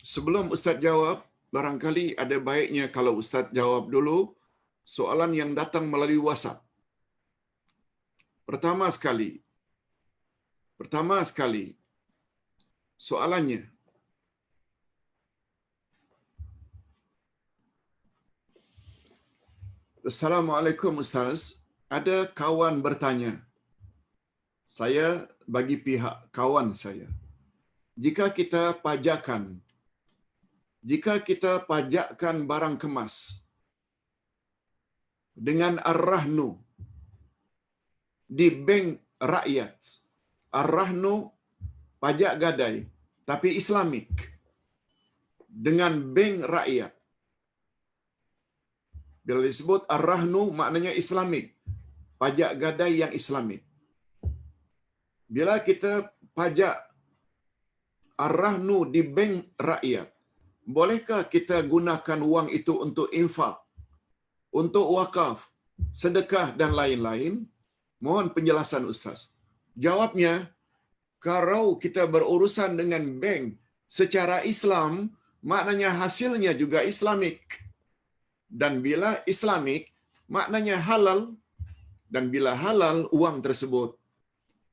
Sebelum Ustaz jawab, barangkali ada baiknya kalau Ustaz jawab dulu soalan yang datang melalui WhatsApp. Pertama sekali, soalannya, Assalamualaikum Ustaz, ada kawan bertanya, saya bagi pihak kawan saya, jika kita pajakkan barang kemas dengan ar-rahnu di bank rakyat, ar-rahnu pajak gadai tapi Islamik dengan bank rakyat. Bila disebut ar-rahnu maknanya Islamik, pajak gadai yang Islamik. Bila kita pajak ar-rahnu di bank rakyat, bolehkah kita gunakan wang itu untuk infak, untuk wakaf, sedekah dan lain-lain? Mohon penjelasan Ustaz. Jawabnya, kalau kita berurusan dengan bank secara Islam, maknanya hasilnya juga Islamik. Dan bila Islamik, maknanya halal. Dan bila halal, uang tersebut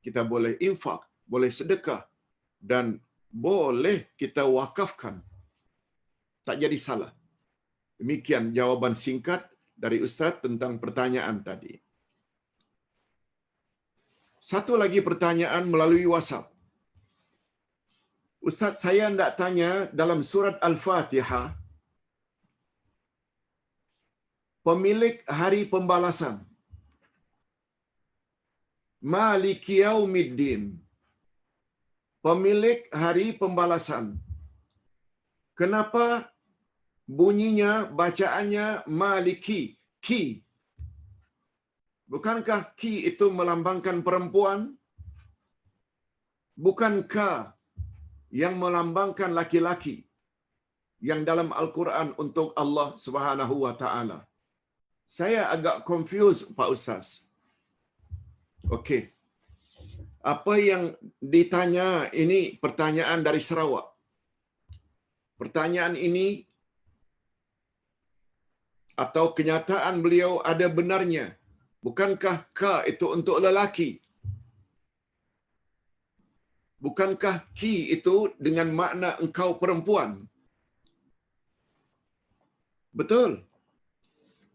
kita boleh infak, boleh sedekah, dan boleh kita wakafkan. Tak jadi salah. Demikian jawaban singkat dari Ustaz tentang pertanyaan tadi. Satu lagi pertanyaan melalui WhatsApp. Ustaz, saya hendak tanya dalam surat Al-Fatihah, pemilik hari pembalasan, Maliki Yaumiddin, pemilik hari pembalasan. Kenapa bunyinya, bacaannya Maliki, ki? Bukankah ki itu melambangkan perempuan? Bukankah yang melambangkan laki-laki yang dalam Al-Quran untuk Allah Subhanahu wa taala? Saya agak confused Pak Ustaz. Okey. Apa yang ditanya ini pertanyaan dari Sarawak. Pertanyaan ini atau kenyataan beliau ada benarnya. Bukankah ka itu untuk lelaki? Bukankah ki itu dengan makna engkau perempuan? Betul.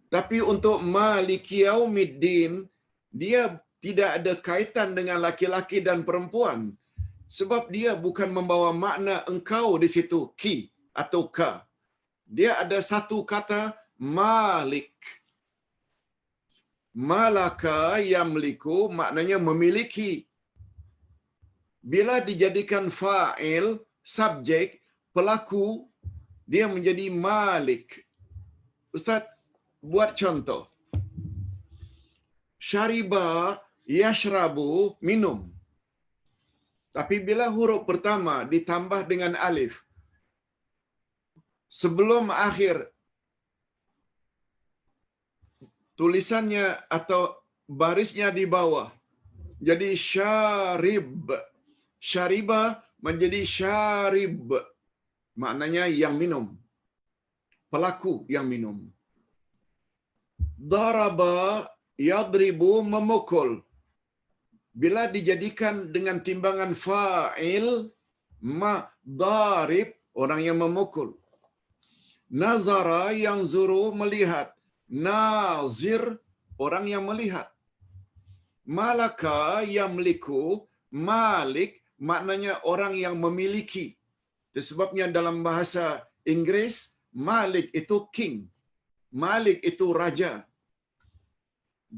Tapi untuk Maliki Yaumiddin, dia tidak ada kaitan dengan laki-laki dan perempuan. Sebab dia bukan membawa makna engkau di situ, ki atau ka. Dia ada satu kata Malik. Malaka yamliku maknanya memiliki. Bila dijadikan fa'il, subjek, pelaku, dia menjadi Malik. Ustaz, buat contoh. Syariba yashrabu, minum. Tapi bila huruf pertama ditambah dengan alif, sebelum akhir tulisannya atau barisnya di bawah, jadi syarib. Syariba menjadi syarib. Maknanya yang minum. Pelaku yang minum. Daraba yadribu, memukul. Bila dijadikan dengan timbangan fa'il, darib, orang yang memukul. Nazara yang zuru, melihat. Nazir, orang yang melihat. Malaka yamliku, malik, maknanya orang yang memiliki. Itu sebabnya dalam bahasa Inggeris, malik itu king. Malik itu raja.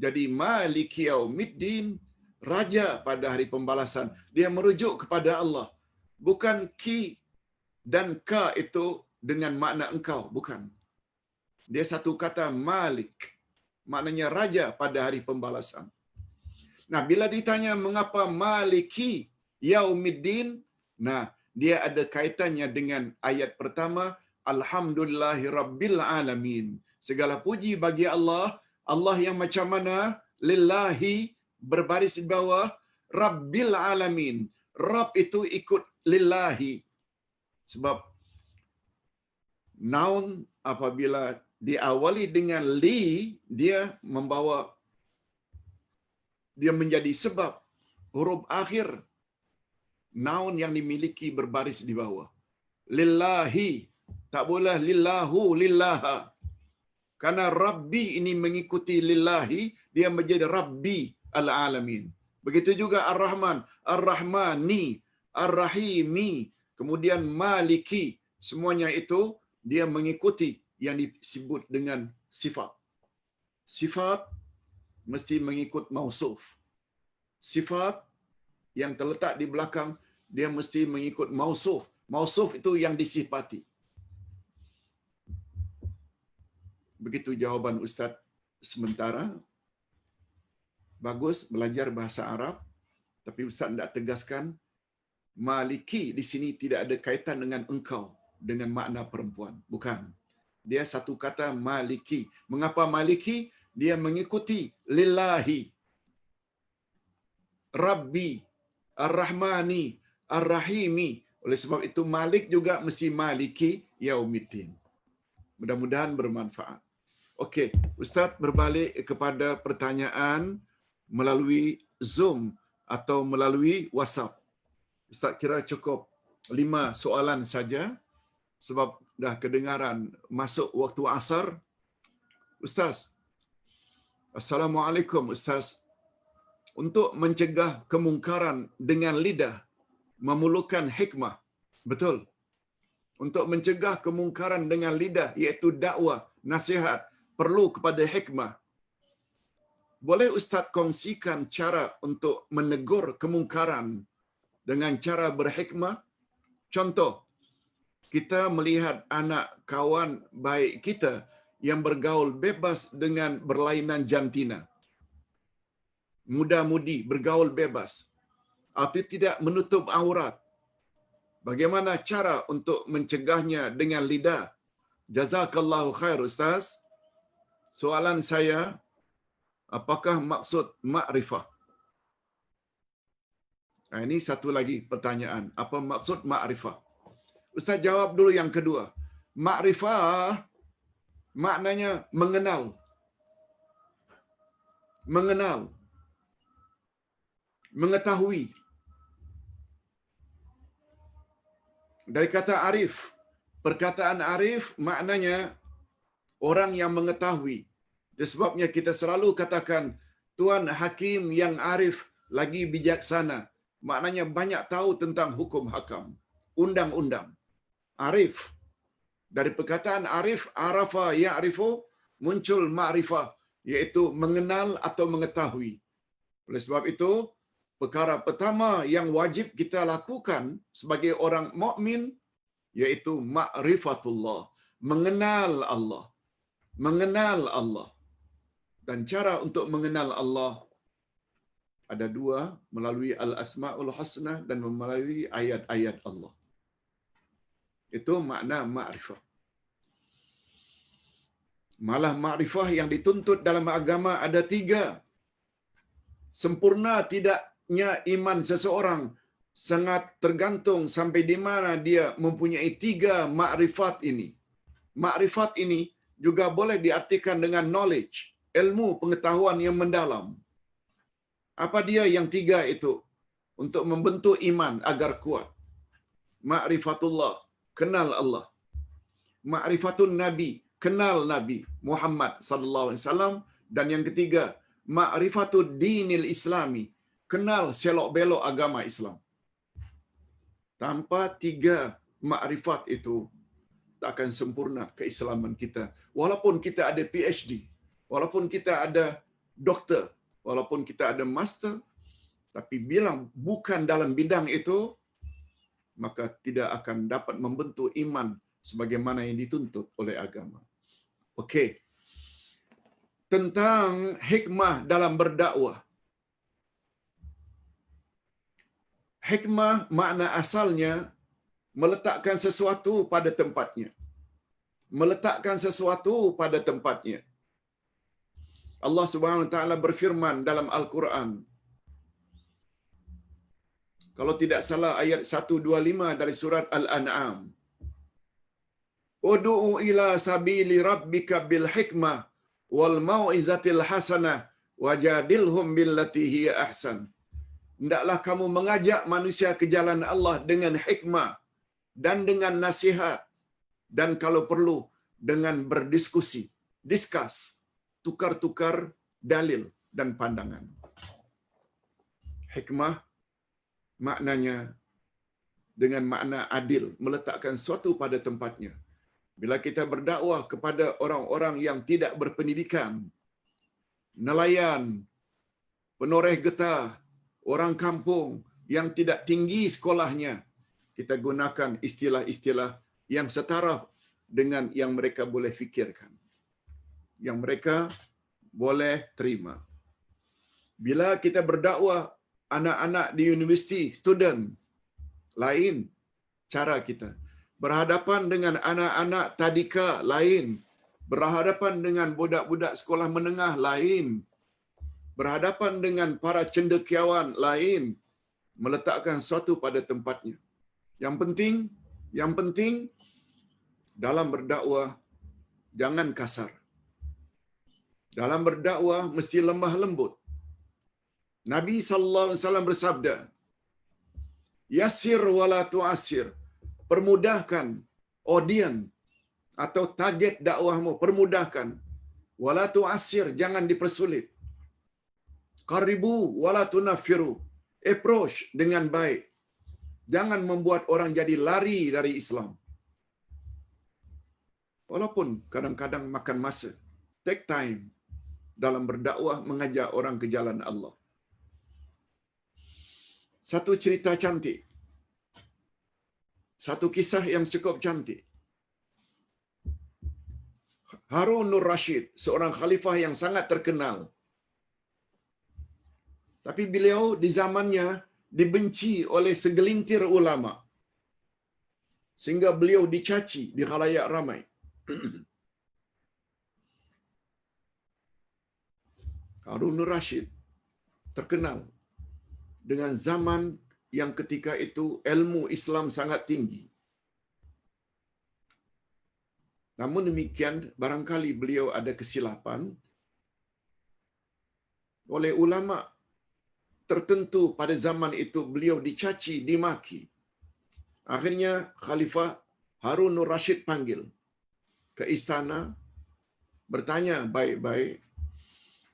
Jadi Maliki Yaumiddin, raja pada hari pembalasan. Dia merujuk kepada Allah. Bukan ki dan ka itu dengan makna engkau. Bukan. Dia satu kata Malik. Maknanya raja pada hari pembalasan. Nah, bila ditanya mengapa Maliki Yaumiddin, nah, dia ada kaitannya dengan ayat pertama, Alhamdulillahirabbil alamin. Segala puji bagi Allah, Allah yang macam mana? Lillahi, berbaris di bawah, Rabbil alamin. Rabb itu ikut lillahi. Sebab Noun apabila diawali dengan li, dia menjadi sebab. Huruf akhir noun yang dimiliki berbaris di bawah. Lillahi, tak boleh lillahu, lillaha. Karena Rabbi ini mengikuti lillahi, dia menjadi Rabbi al-alamin. Begitu juga Ar-Rahman, Ar-Rahmani, Ar-Rahimi, kemudian Maliki. Semuanya itu dia mengikuti yang disebut dengan sifat. Sifat mesti mengikut mausuf. Sifat yang terletak di belakang, dia mesti mengikut mausuf. Mausuf itu yang disifati. Begitu jawaban Ustaz sementara. Bagus belajar bahasa Arab, tapi Ustaz tidak tegaskan Maliki di sini tidak ada kaitan dengan engkau, dengan makna perempuan. Bukan. Dia satu kata Maliki. Mengapa Maliki? Dia mengikuti lillahi, Rabbi, Ar-Rahmani, Ar-Rahimi. Oleh sebab itu Malik juga mesti Maliki Yaumiddin. Mudah-mudahan bermanfaat. Okey, Ustaz berbalik kepada pertanyaan melalui Zoom atau melalui WhatsApp. Ustaz kira cukup 5 soalan saja sebab dah kedengaran masuk waktu asar. Ustaz, Assalamualaikum Ustaz. Untuk mencegah kemungkaran dengan lidah memerlukan hikmah. Betul. Untuk mencegah kemungkaran dengan lidah iaitu dakwah, nasihat, perlu kepada hikmah. Boleh Ustaz kongsikan cara untuk menegur kemungkaran dengan cara berhikmah? Contoh, kita melihat anak kawan baik kita yang bergaul bebas dengan berlainan jantina. Muda-mudi bergaul bebas atau tidak menutup aurat. Bagaimana cara untuk mencegahnya dengan lidah? Jazakallahu khair Ustaz. Soalan saya, apakah maksud ma'rifah? Ini satu lagi pertanyaan. Apa maksud ma'rifah? Ustaz jawab dulu yang kedua. Ma'rifah maknanya mengenal. Mengenal. Mengetahui. Dari kata arif. Perkataan arif maknanya orang yang mengetahui. Itu sebabnya kita selalu katakan Tuan Hakim yang arif lagi bijaksana. Maknanya banyak tahu tentang hukum hakam, undang-undang. Arif. Dari perkataan arif, arafa ya'rifu, muncul ma'rifah, iaitu mengenal atau mengetahui. Oleh sebab itu, perkara pertama yang wajib kita lakukan sebagai orang mukmin iaitu ma'rifatullah, mengenal Allah. Mengenal Allah. Dan cara untuk mengenal Allah ada dua, melalui Al-Asma'ul Husna dan melalui ayat-ayat Allah. Itu makna ma'rifah. Malah ma'rifah yang dituntut dalam agama ada 3. Sempurna tidaknya iman seseorang sangat tergantung sampai di mana dia mempunyai 3 ma'rifat ini. Ma'rifat ini juga boleh diartikan dengan knowledge, ilmu pengetahuan yang mendalam. Apa dia yang 3 itu? Untuk membentuk iman agar kuat. Ma'rifatullah, kenal Allah. Ma'rifatun Nabi, kenal Nabi Muhammad sallallahu alaihi wasallam, dan yang ketiga, ma'rifatud dinil Islami, kenal selok-belok agama Islam. Tanpa 3 ma'rifat itu tak akan sempurna keislaman kita. Walaupun kita ada PhD, walaupun kita ada doktor, walaupun kita ada master, tapi bilang bukan dalam bidang itu, maka tidak akan dapat membentuk iman sebagaimana yang dituntut oleh agama. Okey. Tentang hikmah dalam berdakwah. Hikmah makna asalnya meletakkan sesuatu pada tempatnya. Meletakkan sesuatu pada tempatnya. Allah Subhanahu wa taala berfirman dalam Al-Quran. Kalau tidak salah ayat 125 dari surat Al-An'am. Ud'u ila sabili rabbika bil hikmah wal mau'izatil hasanah wajadilhum billati hiya ahsan. Hendaklah kamu mengajak manusia ke jalan Allah dengan hikmah dan dengan nasihat, dan kalau perlu dengan berdiskusi, discuss, tukar-tukar dalil dan pandangan. Hikmah maknanya dengan makna adil, meletakkan sesuatu pada tempatnya. Bila kita berdakwah kepada orang-orang yang tidak berpendidikan, nelayan, penoreh getah, orang kampung yang tidak tinggi sekolahnya, kita gunakan istilah-istilah yang setara dengan yang mereka boleh fikirkan, yang mereka boleh terima. Bila kita berdakwah anak-anak di universiti, student, lain cara kita. Berhadapan dengan anak-anak tadika, lain. Berhadapan dengan budak-budak sekolah menengah, lain. Berhadapan dengan para cendekiawan, lain. Meletakkan sesuatu pada tempatnya. Yang penting dalam berdakwah jangan kasar. Dalam berdakwah mesti lemah lembut. Nabi sallallahu alaihi wasallam bersabda, "Yassir wala tu'assir." Permudahkan audiens atau target dakwahmu, permudahkan. Wala tu'assir, jangan dipersulit. Qaribu wala tunaffiru. Approach dengan baik. Jangan membuat orang jadi lari dari Islam. Walaupun kadang-kadang makan masa. Take time dalam berdakwah mengajak orang ke jalan Allah. Satu cerita cantik. Satu kisah yang cukup cantik. Harunur Rashid, seorang khalifah yang sangat terkenal. Tapi beliau di zamannya dibenci oleh segelintir ulama. Sehingga beliau dicaci di khalayak ramai. Harunur Rashid terkenal dengan zaman yang ketika itu ilmu Islam sangat tinggi. Namun demikian, barangkali beliau ada kesilapan oleh ulama tertentu pada zaman itu, beliau dicaci, dimaki. Akhirnya Khalifah Harunur Rashid panggil ke istana, bertanya baik-baik,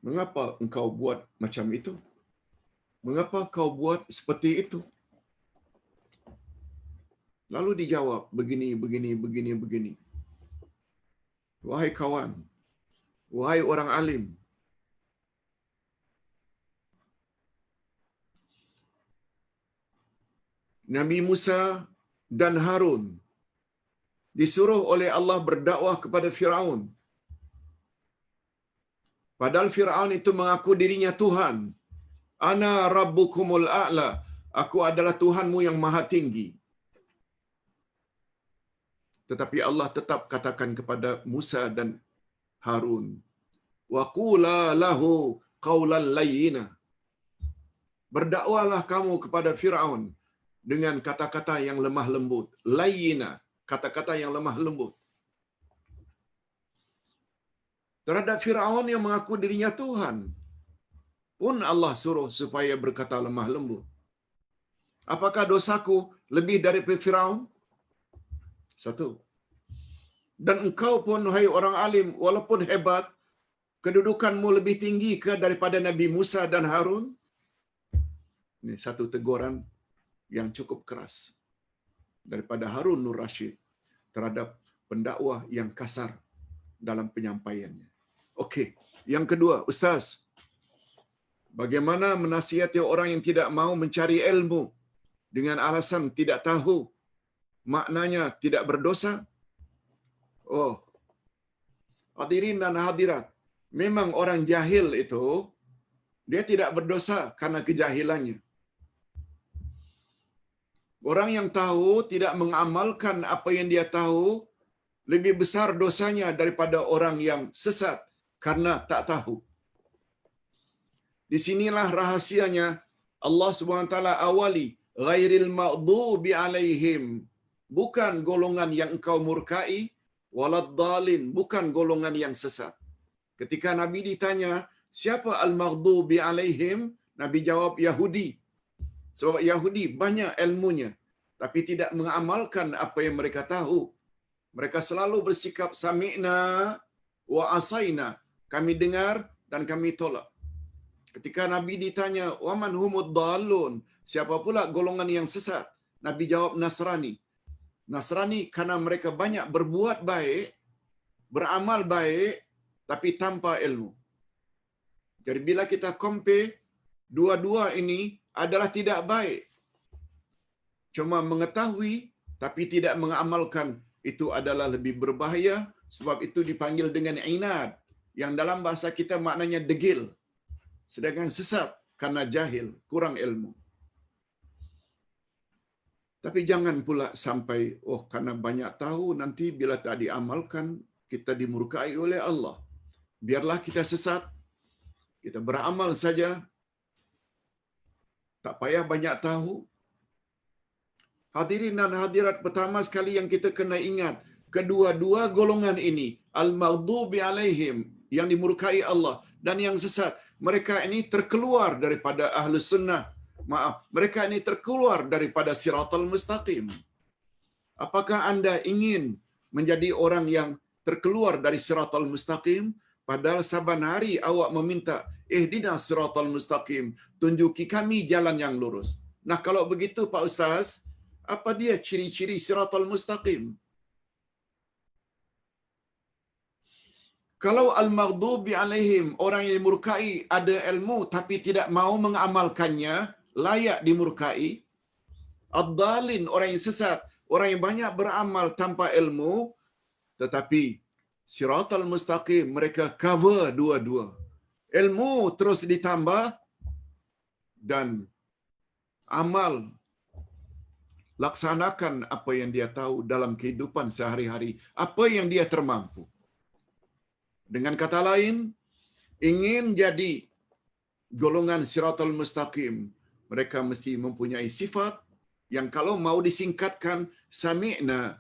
mengapa engkau buat macam itu? Mengapa kau buat seperti itu? Lalu dijawab, begini. Wahai kawan, wahai orang alim, Nabi Musa dan Harun disuruh oleh Allah berdakwah kepada Firaun. Padahal Firaun itu mengaku dirinya Tuhan. Ana rabbukumul a'la. Aku adalah Tuhanmu yang maha tinggi. Tetapi Allah tetap katakan kepada Musa dan Harun, wa qula lahu qawlan layyina. Berdakwalah kamu kepada Firaun dengan kata-kata yang lemah lembut. Layyina, kata-kata yang lemah lembut. Terhadap Firaun yang mengaku dirinya Tuhan pun Allah suruh supaya berkata lemah lembut. Apakah dosaku lebih daripada Firaun? Satu. Dan engkau pun, hai orang alim, walaupun hebat, kedudukanmu lebih tinggi ke daripada Nabi Musa dan Harun? Ini satu teguran yang cukup keras daripada Harunur Rashid terhadap pendakwah yang kasar dalam penyampaiannya. Okey, yang kedua, Ustaz, bagaimana menasihati orang yang tidak mau mencari ilmu dengan alasan tidak tahu maknanya tidak berdosa? Oh, hadirin dan hadirat, memang orang jahil itu dia tidak berdosa karena kejahilannya. Orang yang tahu tidak mengamalkan apa yang dia tahu lebih besar dosanya daripada orang yang sesat karena tak tahu. Di sinilah rahasianya Allah Subhanahu wa taala awali ghairil maghdubi alaihim, bukan golongan yang engkau murkai, waladdallin, bukan golongan yang sesat. Ketika Nabi ditanya, siapa al-maghdubi alaihim? Nabi jawab Yahudi. Sebab Yahudi banyak ilmunya tapi tidak mengamalkan apa yang mereka tahu. Mereka selalu bersikap sami'na wa asaina. Kami dengar dan kami tolak. Ketika Nabi ditanya, "Waman humud dallun?" Siapa pula golongan yang sesat? Nabi jawab Nasrani. Nasrani karena mereka banyak berbuat baik, beramal baik tapi tanpa ilmu. Jadi bila kita compare dua-dua ini adalah tidak baik. Cuma mengetahui tapi tidak mengamalkan itu adalah lebih berbahaya, sebab itu dipanggil dengan inad yang dalam bahasa kita maknanya degil. Sedangkan sesat karena jahil, kurang ilmu. Tapi jangan pula sampai karena banyak tahu nanti bila tak diamalkan kita dimurkai oleh Allah. Biarlah kita sesat, kita beramal saja. Tak payah banyak tahu. Hadirin dan hadirat, pertama sekali yang kita kena ingat, kedua-dua golongan ini, al-maghdubi alaihim, yang dimurkai Allah, dan yang sesat, mereka ini terkeluar daripada ahlus sunnah. Mereka ini terkeluar daripada siratal mustaqim. Apakah anda ingin menjadi orang yang terkeluar dari siratal mustaqim? Padahal saban hari awak meminta, ihdinas siratal mustaqim, tunjuki kami jalan yang lurus. Nah, kalau begitu Pak Ustaz, apa dia ciri-ciri siratal mustaqim? Kalau al-maghdubi alaihim, orang yang dimurkai ada ilmu tapi tidak mau mengamalkannya, layak dimurkai. Ad-dallin, orang yang sesat, orang yang banyak beramal tanpa ilmu, tetapi siratal mustaqim, mereka cover dua-dua. Ilmu terus ditambah dan amal, laksanakan apa yang dia tahu dalam kehidupan sehari-hari, apa yang dia termampu. Dengan kata lain, ingin jadi golongan siratal mustaqim, mereka mesti mempunyai sifat yang kalau mau disingkatkan, sami'na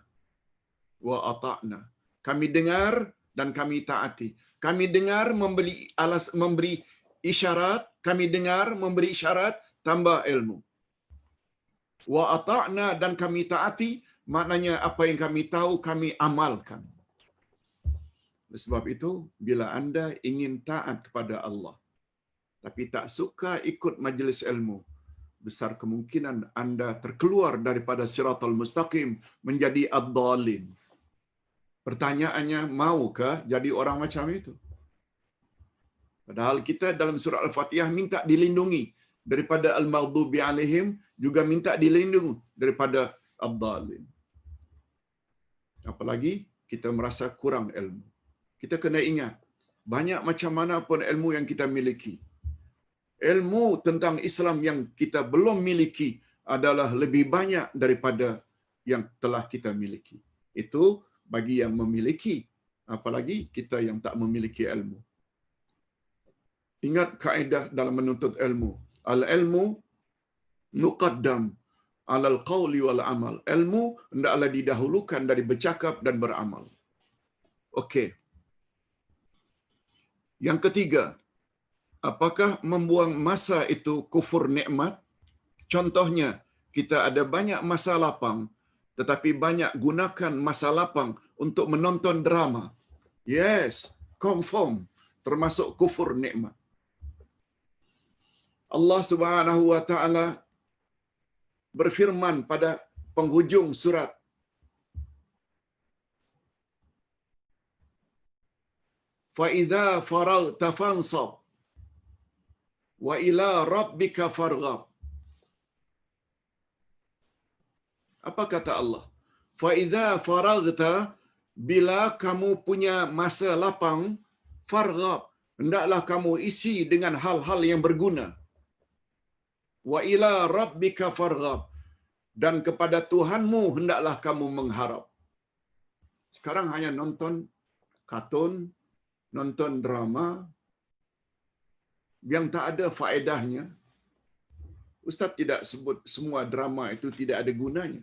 wa ata'na. Kami dengar dan kami taati. Kami dengar memberi isyarat, kami dengar memberi isyarat, tambah ilmu. Wa ata'na, dan kami taati, maknanya apa yang kami tahu kami amalkan. Sebab itu, bila anda ingin taat kepada Allah tapi tak suka ikut majlis ilmu, besar kemungkinan anda terkeluar daripada siratal mustaqim menjadi ad-dallin. Pertanyaannya, maukah jadi orang macam itu? Padahal kita dalam surah Al-Fatihah minta dilindungi daripada al-maghdubi alaihim, juga minta dilindungi daripada ad-dallin. Apalagi kita merasa kurang ilmu. Kita kena ingat, banyak macam mana pun ilmu yang kita miliki, ilmu tentang Islam yang kita belum miliki adalah lebih banyak daripada yang telah kita miliki. Itu bagi yang memiliki, apalagi kita yang tak memiliki ilmu. Ingat kaedah dalam menuntut ilmu. Al-ilmu muqaddam alal qawli wal amal. Ilmu hendaklah didahulukan dari bercakap dan beramal. Okey. Yang ketiga, apakah membuang masa itu kufur nikmat? Contohnya, kita ada banyak masa lapang, tetapi banyak gunakan masa lapang untuk menonton drama. Yes, confirm, termasuk kufur nikmat. Allah Subhanahu wa taala berfirman pada penghujung surat, fa idza faraghta fansab wa ila rabbika farghab. Apa kata Allah? Fa idza faraghta, bila kamu punya masa lapang, farghab, hendaklah kamu isi dengan hal-hal yang berguna. Wa ila rabbika farghab, dan kepada Tuhanmu hendaklah kamu mengharap. Sekarang hanya nonton kartun, nonton drama yang tak ada faedahnya. Ustaz tidak sebut semua drama itu tidak ada gunanya.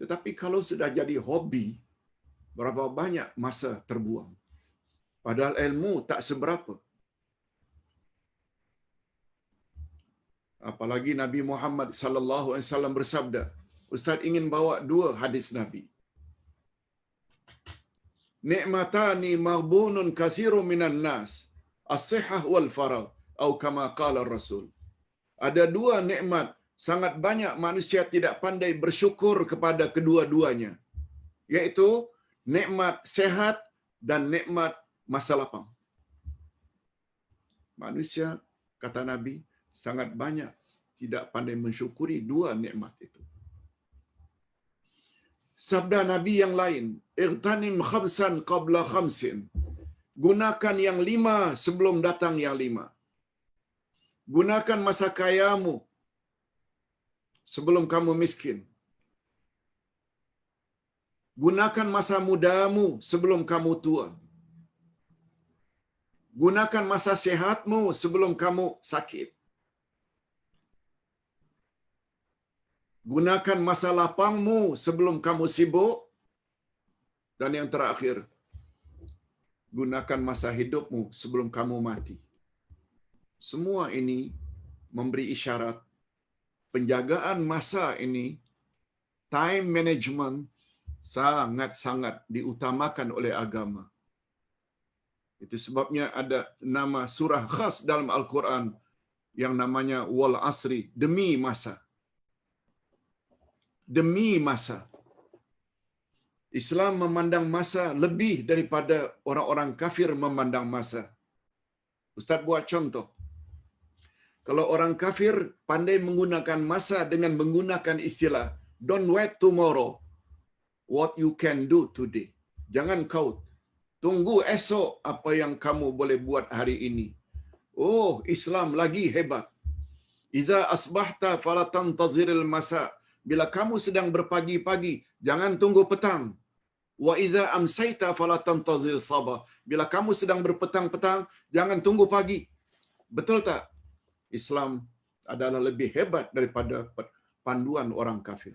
Tetapi kalau sudah jadi hobi, berapa banyak masa terbuang. Padahal ilmu tak seberapa. Apalagi Nabi Muhammad sallallahu alaihi wasallam bersabda, Ustaz ingin bawa dua hadis Nabi. Ni'matani maghbunun katsirun minan nas, as-sihhah wal faragh, atau kama qala Rasul. Ada dua nikmat sangat banyak manusia tidak pandai bersyukur kepada kedua-duanya, yaitu nikmat sehat dan nikmat masa lapang. Manusia, kata Nabi, sangat banyak tidak pandai mensyukuri dua nikmat itu. Sabda Nabi yang lain, "Ightanim khamsan qabla khamsin." Gunakan yang 5 sebelum datang yang 5. Gunakan masa kayamu sebelum kamu miskin. Gunakan masa mudamu sebelum kamu tua. Gunakan masa sehatmu sebelum kamu sakit. Gunakan masa lapangmu sebelum kamu sibuk. Dan yang terakhir, gunakan masa hidupmu sebelum kamu mati. Semua ini memberi isyarat penjagaan masa ini, time management, sangat-sangat diutamakan oleh agama. Itu sebabnya ada nama surah khas dalam Al-Quran yang namanya Wal Asri, demi masa. Demi masa. Islam memandang masa lebih daripada orang-orang kafir memandang masa. Ustaz buat contoh. Kalau orang kafir pandai menggunakan masa dengan menggunakan istilah, don't wait tomorrow, what you can do today. Jangan kau tunggu esok apa yang kamu boleh buat hari ini. Oh, Islam lagi hebat. Iza asbahta fala tantaziril masa. Bila kamu sedang berpagi-pagi, jangan tunggu petang. Wa iza amsayta fala tantazir sabah. Bila kamu sedang berpetang-petang, jangan tunggu pagi. Betul tak? Islam adalah lebih hebat daripada panduan orang kafir.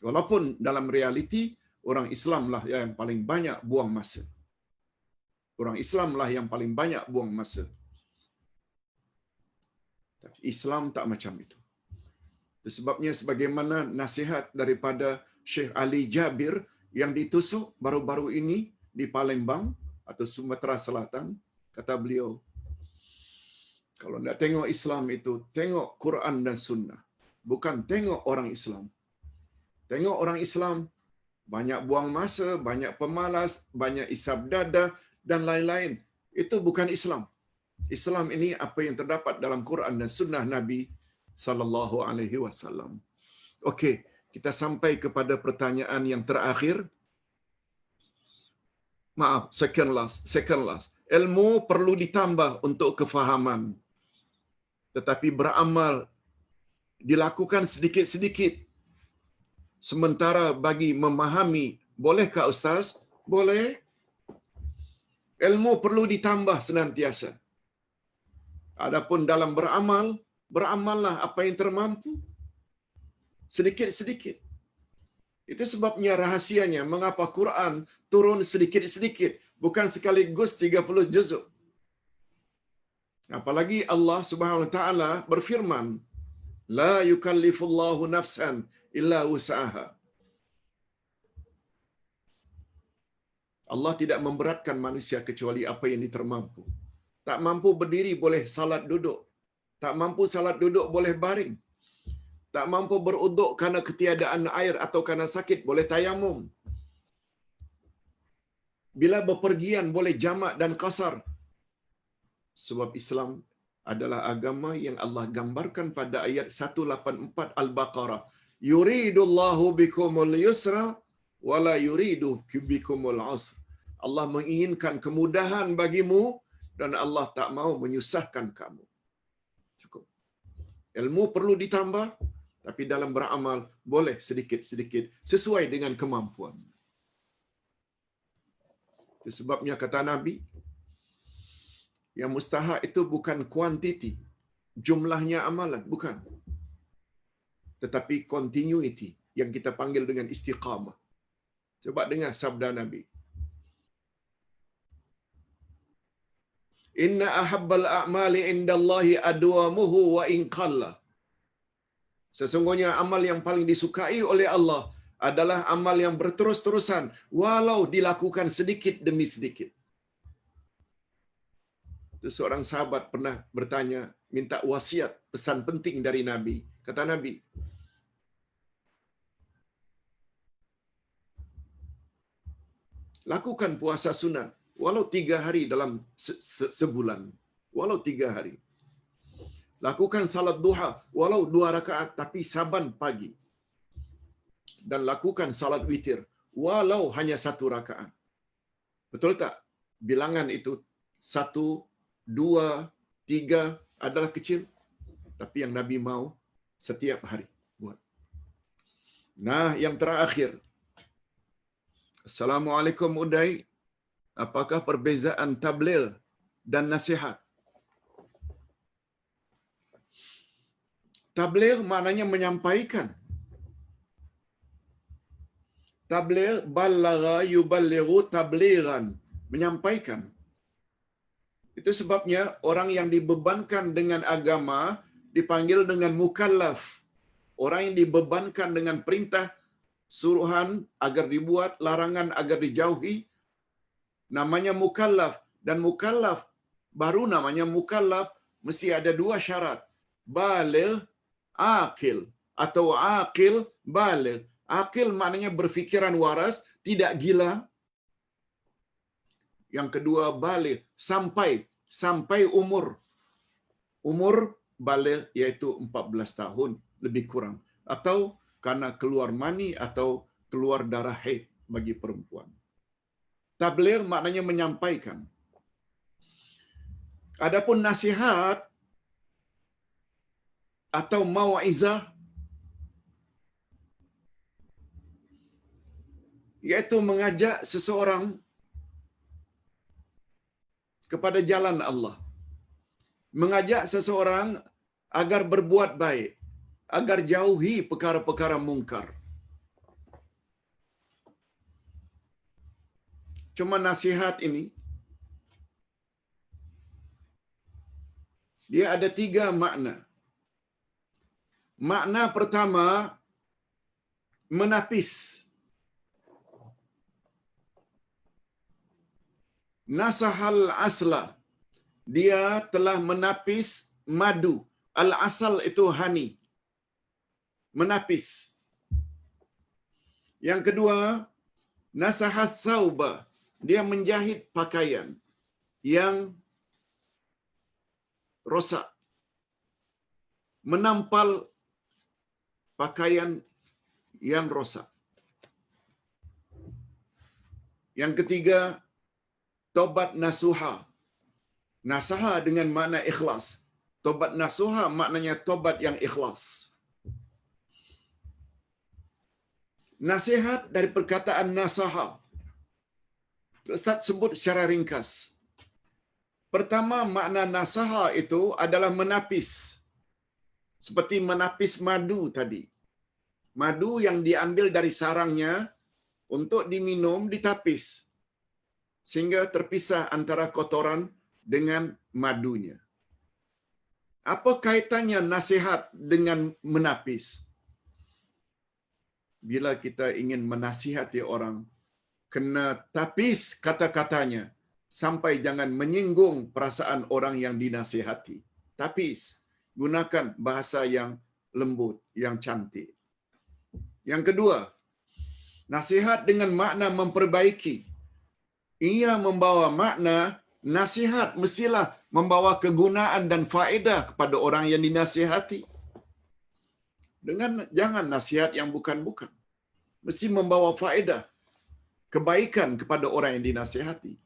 Walaupun dalam realiti, orang Islam lah yang paling banyak buang masa. Orang Islam lah yang paling banyak buang masa. Tapi Islam tak macam itu. Itu sebabnya sebagaimana nasihat daripada Syekh Ali Jabir yang ditusuk baru-baru ini di Palembang atau Sumatera Selatan, kata beliau, kalau nak tengok Islam itu, tengok Quran dan Sunnah. Bukan tengok orang Islam. Tengok orang Islam, banyak buang masa, banyak pemalas, banyak isap dada, dan lain-lain. Itu bukan Islam. Islam ini apa yang terdapat dalam Quran dan Sunnah Nabi sallallahu alaihi wasallam. Okey, kita sampai kepada pertanyaan yang terakhir. Maaf, second last. Ilmu perlu ditambah untuk kefahaman. Tetapi beramal dilakukan sedikit-sedikit. Sementara bagi memahami, bolehkah Ustaz? Boleh. Ilmu perlu ditambah senantiasa. Adapun dalam beramal, beramallah apa yang termampu. Sedikit-sedikit. Itu sebabnya rahasianya mengapa Quran turun sedikit-sedikit, bukan sekaligus 30 juzuk. Apalagi Allah Subhanahu wa taala berfirman, la yukallifullahu nafsan illa wus'aha. Allah tidak memberatkan manusia kecuali apa yang ditermampu. Tak mampu berdiri boleh salat duduk. Tak mampu salat duduk boleh baring. Tak mampu beruduk kerana ketiadaan air atau kerana sakit boleh tayamum. Bila bepergian boleh jamak dan qasar. Sebab Islam adalah agama yang Allah gambarkan pada ayat 184 Al-Baqarah. Yuridullahu bikumul yusra wala yuridu bikumul usra. Allah menginginkan kemudahan bagimu dan Allah tak mau menyusahkan kamu. Cukup. Ilmu perlu ditambah, tapi dalam beramal boleh sedikit-sedikit sesuai dengan kemampuan. Itu sebabnya kata Nabi, yang mustahak itu bukan kuantiti, jumlahnya amalan, bukan. Tetapi continuity, yang kita panggil dengan istiqamah. Coba dengar sabda Nabi. Inna ahabbal a'mali indallahi adwamuhu wa in qalla. Sesungguhnya amal yang paling disukai oleh Allah adalah amal yang berterus-terusan walau dilakukan sedikit demi sedikit. Itu seorang sahabat pernah bertanya, minta wasiat, pesan penting dari Nabi. Kata Nabi, lakukan puasa sunat walau 3 hari dalam sebulan. Walau 3 hari. Lakukan salat duha walau 2 rakaat tapi saban pagi. Dan lakukan salat witir walau hanya 1 rakaat. Betul tak? Bilangan itu 1, 2, 3 adalah kecil. Tapi yang Nabi mau setiap hari buat. Nah, yang terakhir. Assalamualaikum Uday. Apakah perbezaan tabligh dan nasihat? Tabligh maknanya menyampaikan. Tabligh ballagha yuballighu tablighan, menyampaikan. Itu sebabnya orang yang dibebankan dengan agama dipanggil dengan mukallaf. Orang yang dibebankan dengan perintah, suruhan agar dibuat, larangan agar dijauhi, namanya mukallaf. Dan mukallaf, baru namanya mukallaf, mesti ada 2 syarat. Baligh, aqil. Atau aqil, baligh. Aqil maknanya berfikiran waras, tidak gila. Yang kedua, baligh, sampai umur baligh, iaitu 14 tahun lebih kurang, atau karena keluar mani atau keluar darah haid bagi perempuan. Tabligh maknanya menyampaikan. Adapun nasihat atau mau'izah, iaitu mengajak seseorang kepada jalan Allah. Mengajak seseorang agar berbuat baik, agar jauhi perkara-perkara mungkar. Cuma nasihat ini, dia ada 3 makna. Makna pertama, menapis. Nasahal asla, dia telah menapis madu. Al-asal itu honey. Menapis. Yang kedua, nasahat thauba, dia menjahit pakaian yang rosak. Menampal pakaian yang rosak. Yang ketiga, tobat nasuha. Nasaha dengan makna ikhlas. Tobat nasuha maknanya tobat yang ikhlas. Nasihat dari perkataan nasaha. Ustaz sebut secara ringkas. Pertama, makna nasaha itu adalah menapis. Seperti menapis madu tadi. Madu yang diambil dari sarangnya untuk diminum ditapis, sehingga terpisah antara kotoran dengan madunya. Apa kaitannya nasihat dengan menapis? Bila kita ingin menasihati orang, kena tapis kata-katanya sampai jangan menyinggung perasaan orang yang dinasihati. Tapis, gunakan bahasa yang lembut, yang cantik. Yang kedua, nasihat dengan makna memperbaiki. Ia membawa makna nasihat mestilah membawa kegunaan dan faedah kepada orang yang dinasihati. Jangan nasihat yang bukan-bukan. Mesti membawa faedah, kebaikan kepada orang yang dinasihati.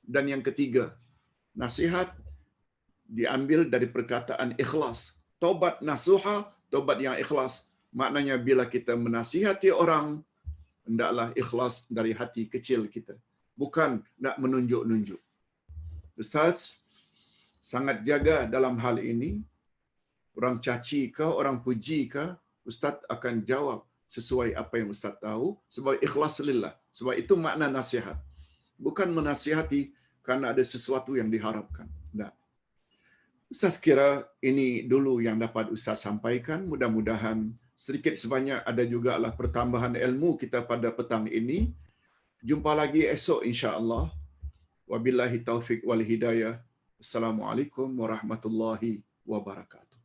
Dan yang ketiga, nasihat diambil dari perkataan ikhlas. Tobat nasuha, tobat yang ikhlas. Maknanya bila kita menasihati orang, hendaklah ikhlas dari hati kecil kita. Bukan nak menunjuk-nunjuk. Ustaz, sangat jaga dalam hal ini. Orang caci ke, orang puji ke, Ustaz akan jawab sesuai apa yang Ustaz tahu, sebab ikhlas lillah. Sebab itu makna nasihat. Bukan menasihati karena ada sesuatu yang diharapkan. Nah, Ustaz kira ini dulu yang dapat Ustaz sampaikan. Mudah-mudahan sedikit sebanyak ada jugalah pertambahan ilmu kita pada petang ini. Jumpa lagi esok insya-Allah. Wabillahi taufik wal hidayah. Assalamualaikum warahmatullahi wabarakatuh.